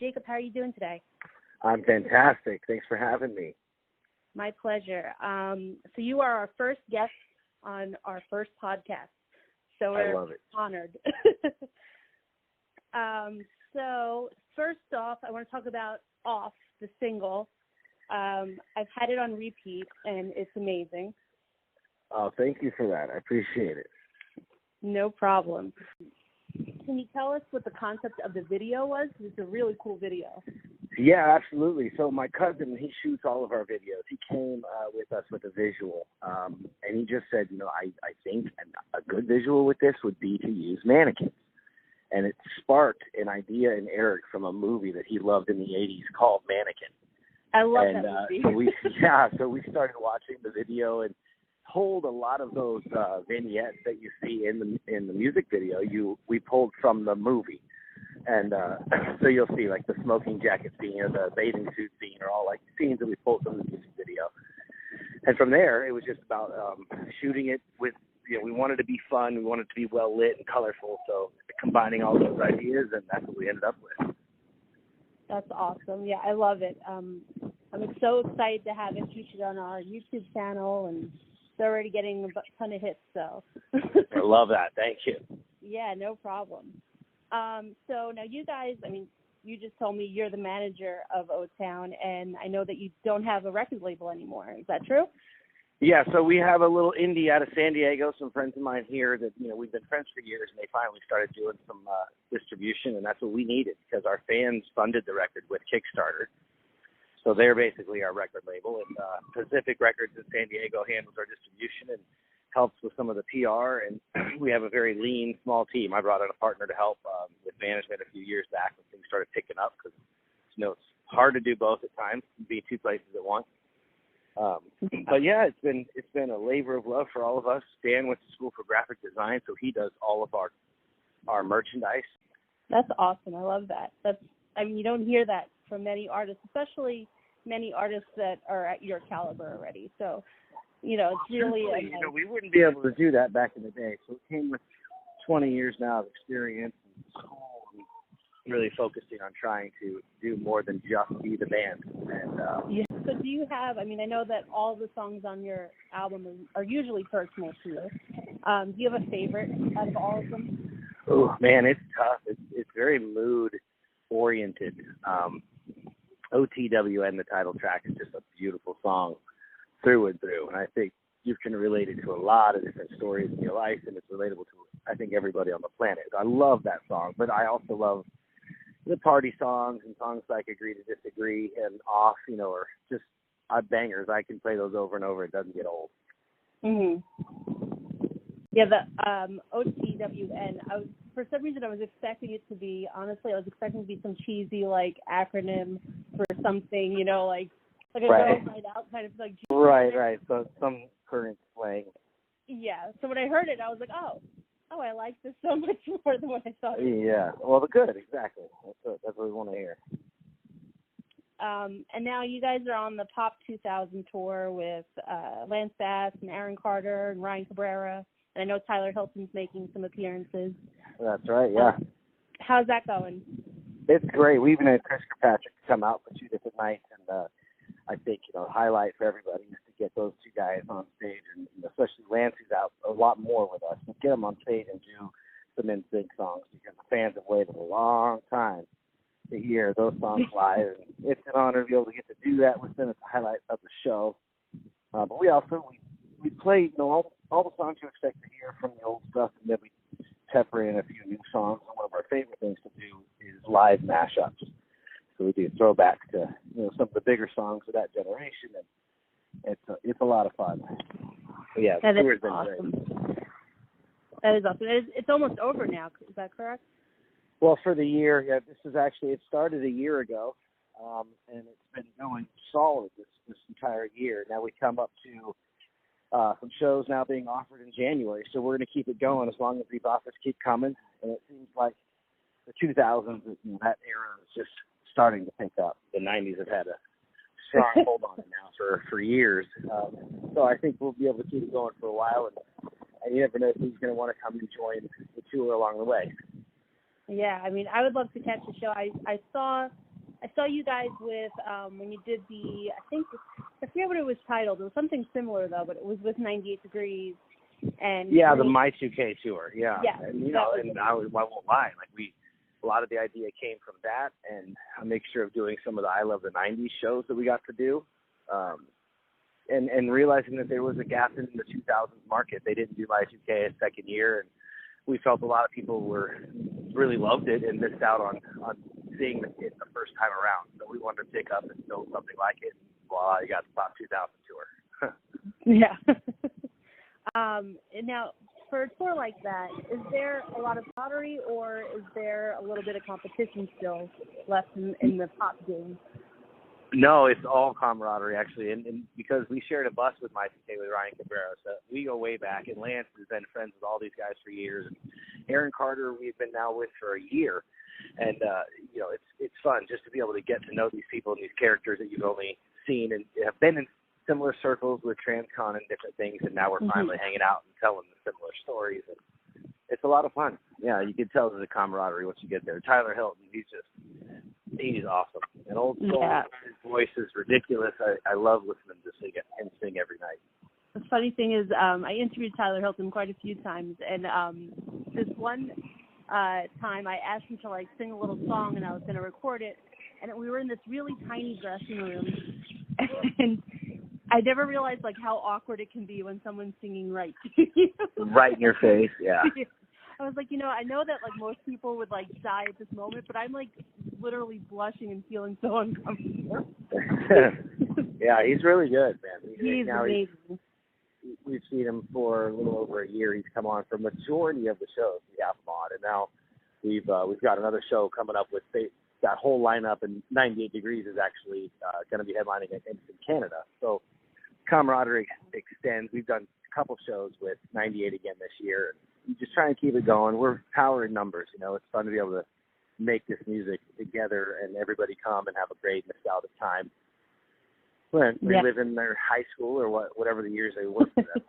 Jacob, how are you doing today? I'm fantastic. Thanks for having me. My pleasure. So you are our first guest on our first podcast. So we're I love it. honored. So first off, I want to talk about Off, the single. I've had it on repeat, and it's amazing. Oh, thank you for that. I appreciate it. No problem. Can you tell us what the concept of the video was? It's a really cool video. Yeah, absolutely. So my cousin, he shoots all of our videos. He came with us with a visual, and he just said, I think a good visual with this would be to use mannequins. And it sparked an idea in Eric from a movie that he loved in the 80s called Mannequin. I love that movie. So we started watching the video and pulled a lot of those vignettes that you see in the music video. We pulled from the movie. And so you'll see like the smoking jacket scene or the bathing suit scene are all like scenes that we pulled from the music video. And from there, it was just about shooting it with, we wanted to be fun. We wanted to be well lit and colorful. So combining all those ideas, and that's what we ended up with. That's awesome. Yeah, I love it. I'm so excited to have it featured on our YouTube channel, and it's already getting a ton of hits. So I love that. Thank you. Yeah, no problem. So now you guys, you just told me you're the manager of OTown, and I know that you don't have a record label anymore. Is that true? Yeah, so we have a little indie out of San Diego, some friends of mine here that, we've been friends for years, and they finally started doing some distribution, and that's what we needed because our fans funded the record with Kickstarter. So they're basically our record label, and Pacific Records in San Diego handles our distribution and helps with some of the PR, and we have a very lean, small team. I brought in a partner to help with management a few years back when things started picking up because, it's hard to do both at times, be two places at once. But yeah, it's been a labor of love for all of us. Dan went to school for graphic design, so he does all of our merchandise. That's awesome. I love that. You don't hear that from many artists, especially many artists that are at your caliber already. So, it's really we wouldn't be able to do that back in the day. So it came with 20 years now of experience and school and really focusing on trying to do more than just be the band. And yeah. So do you have, I know that all the songs on your album are usually personal to you. Do you have a favorite out of all of them? Oh, man, it's tough. It's very mood-oriented. OTWN, the title track, is just a beautiful song through and through. And I think you can relate it to a lot of different stories in your life, and it's relatable to, I think, everybody on the planet. I love that song, but I also love the party songs and songs like Agree to Disagree and Off, or just bangers. I can play those over and over. It doesn't get old. Mhm. Yeah, the OTWN. For some reason, I was expecting it to be. Honestly, I was expecting it to be some cheesy acronym for something. Like a right. Go Right Out kind of like. Right. So some current slang. Yeah. So when I heard it, I was like, oh, I like this so much more than what I thought. Yeah. Well, good. Exactly. That's what we want to hear. And now you guys are on the Pop 2000 tour with Lance Bass and Aaron Carter and Ryan Cabrera. And I know Tyler Hilton's making some appearances. That's right, yeah. How's that going? It's great. We even had Chris Kirkpatrick come out for 2 different nights. And I think, highlight for everybody is to get those two guys on stage. And especially Lance, who's out a lot more with us. And get them on stage and do some NSYNC songs because the fans have waited a long time to hear those songs live. And it's an honor to be able to get to do that with them. It's a highlight of the show. But we also, we played, all the songs you expect to hear from the old stuff, and then we pepper in a few new songs. And one of our favorite things to do is live mashups. So we do throwbacks to some of the bigger songs of that generation, and it's a lot of fun. But yeah, that the is awesome. Great. That is awesome. It's almost over now. Is that correct? Well, for the year, yeah. It started a year ago, and it's been going solid this entire year. Now we come up to some shows now being offered in January, so we're going to keep it going as long as these offers keep coming. And it seems like the 2000s, that era is just starting to pick up. The 90s have had a strong hold on it now for years. So I think we'll be able to keep it going for a while, and you never know who's going to want to come and join the tour along the way. Yeah, I would love to catch the show. I saw I saw you guys with when you did I forget what it was titled. It was something similar though, but it was with 98 Degrees. And yeah, the My 2K tour. Yeah, yeah, and I won't lie. Like a lot of the idea came from that, and a mixture of doing some of the I Love the 90s shows that we got to do, and realizing that there was a gap in the 2000s market. They didn't do My 2K a second year, and we felt a lot of people really loved it and missed out on seeing it the first time around. So we wanted to pick up and build something like it. Voila, you got the Pop 2000 tour. Yeah. And now, for a tour like that, is there a lot of camaraderie, or is there a little bit of competition still left in the pop game? No, it's all camaraderie, actually. And because we shared a bus with My 2K with Ryan Cabrera, so we go way back. And Lance has been friends with all these guys for years. And Aaron Carter, we've been now with for a year. And, it's fun just to be able to get to know these people and these characters that you've only seen and have been in similar circles with TransCon and different things. And now we're finally hanging out and telling the similar stories. And it's a lot of fun. Yeah, you can tell there's a camaraderie once you get there. Tyler Hilton, he's awesome. And old soul, his voice is ridiculous. I love listening to him sing every night. The funny thing is, I interviewed Tyler Hilton quite a few times, and this one time I asked him to sing a little song, and I was going to record it, and we were in this really tiny dressing room, and I never realized how awkward it can be when someone's singing right to you. Right in your face, yeah. I was like, I know that most people would die at this moment, but I'm literally blushing and feeling so uncomfortable. Yeah, he's really good, man. He's amazing. We've seen him for a little over a year. He's come on for a majority of the shows we have him on, and now we've got another show coming up with that whole lineup. And 98 Degrees is actually going to be headlining in Canada. So camaraderie extends. We've done a couple shows with 98 again this year. Just trying to keep it going. We're power in numbers. It's fun to be able to make this music together and everybody come and have a great nostalgic time. Live in their high school or whatever the years they work for them.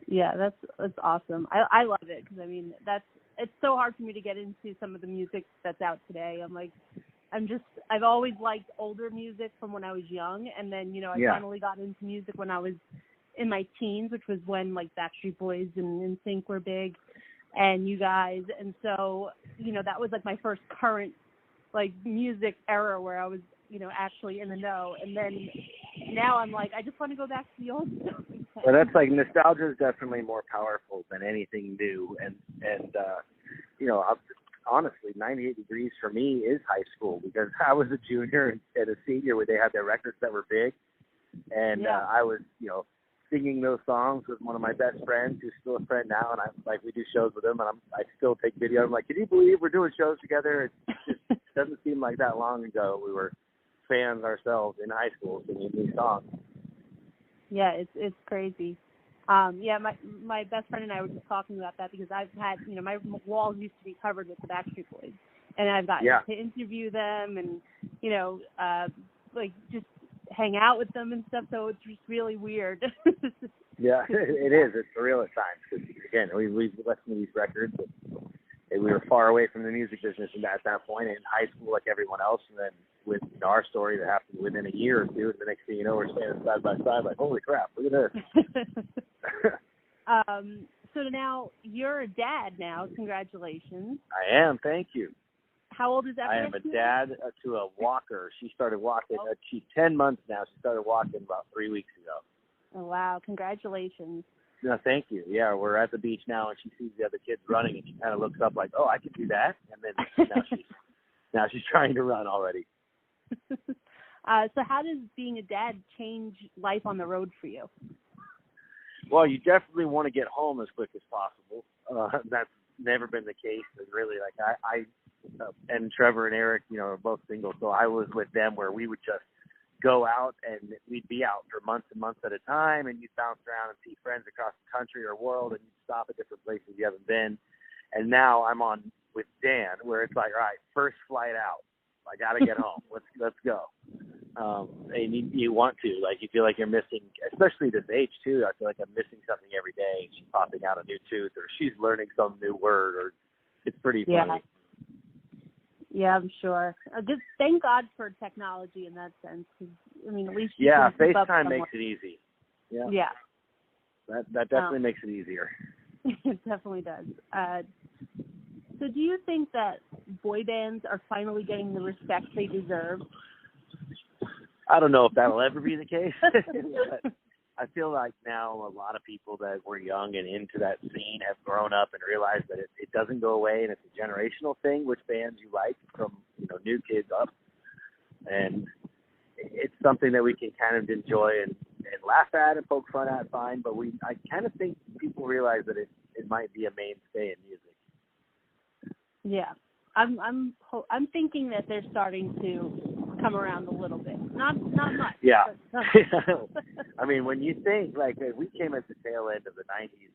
Yeah, that's awesome. I love it because it's so hard for me to get into some of the music that's out today. I've always liked older music from when I was young, and then I finally got into music when I was in my teens, which was when Backstreet Boys and NSYNC were big, and you guys, and so that was my first current music era where I was actually in the know. And then now I'm I just want to go back to the old stuff. Well, that's nostalgia is definitely more powerful than anything new. And honestly, 98 Degrees for me is high school because I was a junior and a senior where they had their records that were big. And I was, singing those songs with one of my best friends who's still a friend now. And we do shows with him, and I still take video. I'm like, can you believe we're doing shows together? It just doesn't seem like that long ago. We were fans ourselves in high school singing these songs. Yeah, it's crazy. My best friend and I were just talking about that because I've had, my walls used to be covered with the Backstreet Boys, and I've gotten to interview them and, just hang out with them and stuff. So it's just really weird. Yeah, it is. It's surreal at times because, again, we listened to these records. And we were far away from the music business at that point in high school like everyone else. And then with our story that happened within a year or two, and the next thing you know, we're standing side by side holy crap, look at this. So now you're a dad now. Congratulations. I am. Thank you. How old is that? I am a dad to a walker. She started walking. She's 10 months now. She started walking about 3 weeks ago. Oh, wow. Congratulations. No, thank you. Yeah, we're at the beach now, and she sees the other kids running, and she kind of looks up oh, I can do that. And then now she's trying to run already. So how does being a dad change life on the road for you? Well, you definitely want to get home as quick as possible. That's never been the case. And really, I and Trevor and Eric, are both single, so I was with them where we would just go out and we'd be out for months and months at a time, and you'd bounce around and see friends across the country or world, and you'd stop at different places you haven't been. And now I'm on with Dan where it's all right, first flight out. I got to get home. Let's go. And you want to, you feel like you're missing, especially this age too. I feel like I'm missing something every day. She's popping out a new tooth or she's learning some new word or it's pretty funny. Yeah, I'm sure. Just thank God for technology in that sense. 'Cause, I mean, at least you Yeah, can keep up FaceTime somewhat. makes it easy. Yeah. Yeah. That definitely makes it easier. It definitely does. So do you think that boy bands are finally getting the respect they deserve? I don't know if that'll ever be the case, but I feel like now a lot of people that were young and into that scene have grown up and realized that it doesn't go away, and it's a generational thing, which bands you like from, new kids up. And it's something that we can kind of enjoy and laugh at and poke fun at, fine, but I kind of think people realize that it might be a mainstay in music. Yeah. I'm thinking that they're starting to come around a little bit. Not much. Yeah. But I mean, when you think, like, we came at the tail end of the 90s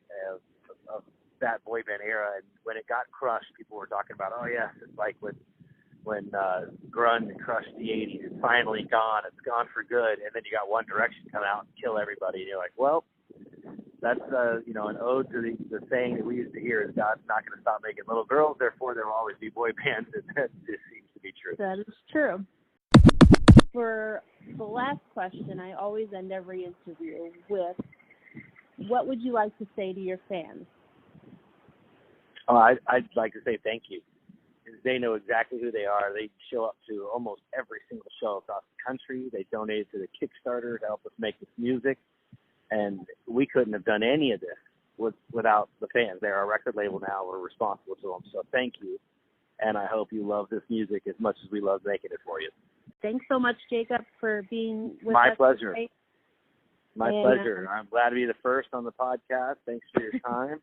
of that boy band era, and when it got crushed, people were talking about, oh, yes, it's like when grunge crushed the 80s. It's finally gone. It's gone for good. And then you got One Direction come out and kill everybody. And you're like, well, that's, an ode to the saying that we used to hear is God's not going to stop making little girls, therefore there will always be boy bands. And that just seems to be true. that is true. For the last question, I always end every interview with, what would you like to say to your fans? Oh, I'd like to say thank you. They know exactly who they are. They show up to almost every single show across the country. They donated to the Kickstarter to help us make this music. And we couldn't have done any of this without the fans. They're our record label now. We're responsible to them. So thank you. And I hope you love this music as much as we love making it for you. Thanks so much, Jacob, for being with us. My pleasure. Today. My pleasure. I'm glad to be the first on the podcast. Thanks for your time.